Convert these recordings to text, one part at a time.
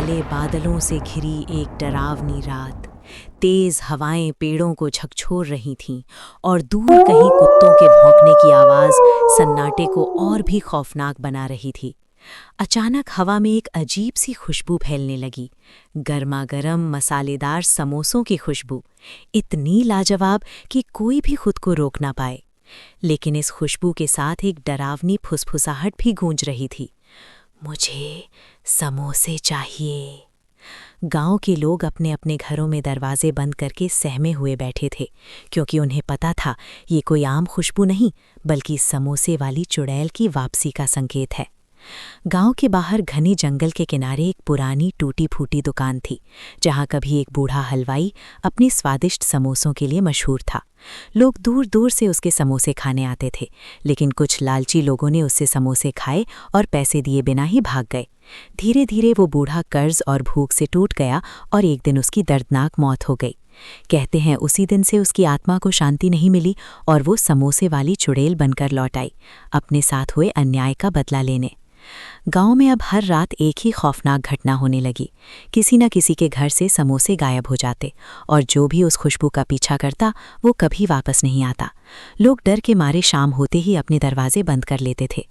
काले बादलों से घिरी एक डरावनी रात। तेज हवाएं पेड़ों को झकझोर रही थीं और दूर कहीं कुत्तों के भौंकने की आवाज़ सन्नाटे को और भी खौफनाक बना रही थी। अचानक हवा में एक अजीब सी खुशबू फैलने लगी, गर्मा गर्म मसालेदार समोसों की खुशबू, इतनी लाजवाब कि कोई भी खुद को रोक ना पाए। लेकिन इस खुशबू के साथ एक डरावनी फुसफुसाहट भी गूंज रही थी, मुझे समोसे चाहिए। गांव के लोग अपने अपने घरों में दरवाजे बंद करके सहमे हुए बैठे थे, क्योंकि उन्हें पता था ये कोई आम खुशबू नहीं बल्कि समोसे वाली चुड़ैल की वापसी का संकेत है। गांव के बाहर घने जंगल के किनारे एक पुरानी टूटी फूटी दुकान थी, जहां कभी एक बूढ़ा हलवाई अपने स्वादिष्ट समोसों के लिए मशहूर था। लोग दूर दूर से उसके समोसे खाने आते थे, लेकिन कुछ लालची लोगों ने उससे समोसे खाए और पैसे दिए बिना ही भाग गए। धीरे धीरे वो बूढ़ा कर्ज और भूख से टूट गया और एक दिन उसकी दर्दनाक मौत हो गई। कहते हैं उसी दिन से उसकी आत्मा को शांति नहीं मिली और वो समोसे वाली चुड़ैल बनकर लौट आई, अपने साथ हुए अन्याय का बदला लेने। गांव में अब हर रात एक ही खौफनाक घटना होने लगी। किसी न किसी के घर से समोसे गायब हो जाते और जो भी उस खुशबू का पीछा करता वो कभी वापस नहीं आता। लोग डर के मारे शाम होते ही अपने दरवाजे बंद कर लेते थे।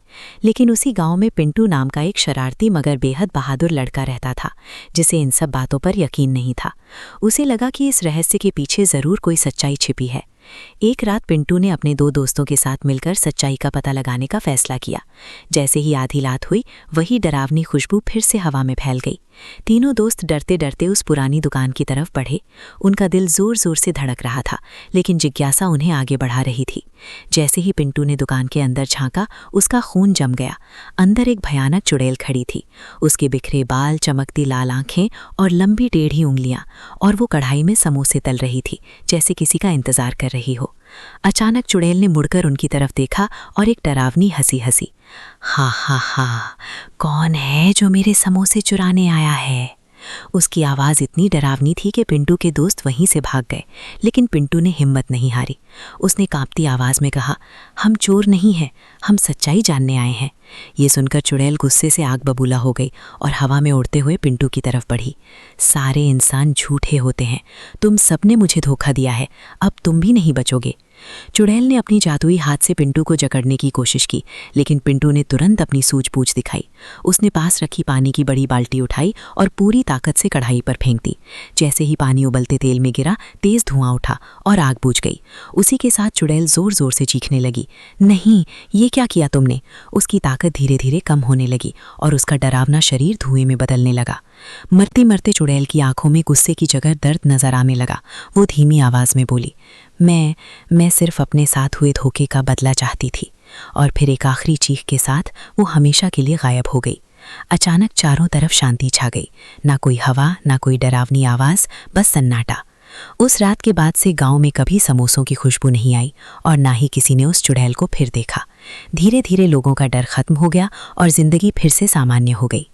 लेकिन उसी गांव में पिंटू नाम का एक शरारती मगर बेहद बहादुर लड़का रहता था, जिसे इन सब बातों पर यकीन नहीं था। उसे लगा कि इस रहस्य के पीछे ज़रूर कोई सच्चाई छिपी है। एक रात पिंटू ने अपने दो दोस्तों के साथ मिलकर सच्चाई का पता लगाने का फैसला किया। जैसे ही आधी रात हुई, वही डरावनी खुशबू फिर से हवा में फैल गई। तीनों दोस्त डरते डरते उस पुरानी दुकान की तरफ बढ़े। उनका दिल जोर जोर से धड़क रहा था, लेकिन जिज्ञासा उन्हें आगे बढ़ा रही थी। जैसे ही पिंटू ने दुकान के अंदर झांका, उसका खून जम गया। अंदर एक भयानक चुड़ैल खड़ी थी, उसके बिखरे बाल, चमकती लाल आंखें और लंबी टेढ़ी उंगलियां, और वो कढ़ाई में समोसे तल रही थी, जैसे किसी का इंतजार कर रही हो। अचानक चुड़ैल ने मुड़कर उनकी तरफ देखा और एक डरावनी हंसी हंसी। हा हा हा, कौन है जो मेरे समोसे चुराने आया है? उसकी आवाज़ इतनी डरावनी थी कि पिंटू के दोस्त वहीं से भाग गए, लेकिन पिंटू ने हिम्मत नहीं हारी। उसने कांपती आवाज़ में कहा, हम चोर नहीं हैं, हम सच्चाई जानने आए हैं। ये सुनकर चुड़ैल गुस्से से आग बबूला हो गई और हवा में उड़ते हुए पिंटू की तरफ बढ़ी। सारे इंसान झूठे होते हैं, तुम सबने मुझे धोखा दिया है, अब तुम भी नहीं बचोगे। चुड़ैल ने अपनी जादुई हाथ से पिंटू को जकड़ने की कोशिश की, लेकिन पिंटू ने तुरंत अपनी सूझबूझ दिखाई। उसने पास रखी पानी की बड़ी बाल्टी उठाई और पूरी ताकत से कढ़ाई पर फेंक दी। जैसे ही पानी उबलते तेल में गिरा, तेज धुआं उठा और आग बुझ गई। उसी के साथ चुड़ैल जोर जोर से चीखने लगी, नहीं, ये क्या किया तुमने? उसकी ताकत धीरे धीरे कम होने लगी और उसका डरावना शरीर धुएं में बदलने लगा। मरते मरते चुड़ैल की आंखों में गुस्से की जगह दर्द नजर आने लगा। वो धीमी आवाज में बोली, मैं सिर्फ अपने साथ हुए धोखे का बदला चाहती थी। और फिर एक आखिरी चीख के साथ वो हमेशा के लिए गायब हो गई। अचानक चारों तरफ शांति छा गई, ना कोई हवा, ना कोई डरावनी आवाज, बस सन्नाटा। उस रात के बाद से गांव में कभी समोसों की खुशबू नहीं आई और ना ही किसी ने उस चुड़ैल को फिर देखा। धीरे धीरे लोगों का डर खत्म हो गया और जिंदगी फिर से सामान्य हो गई।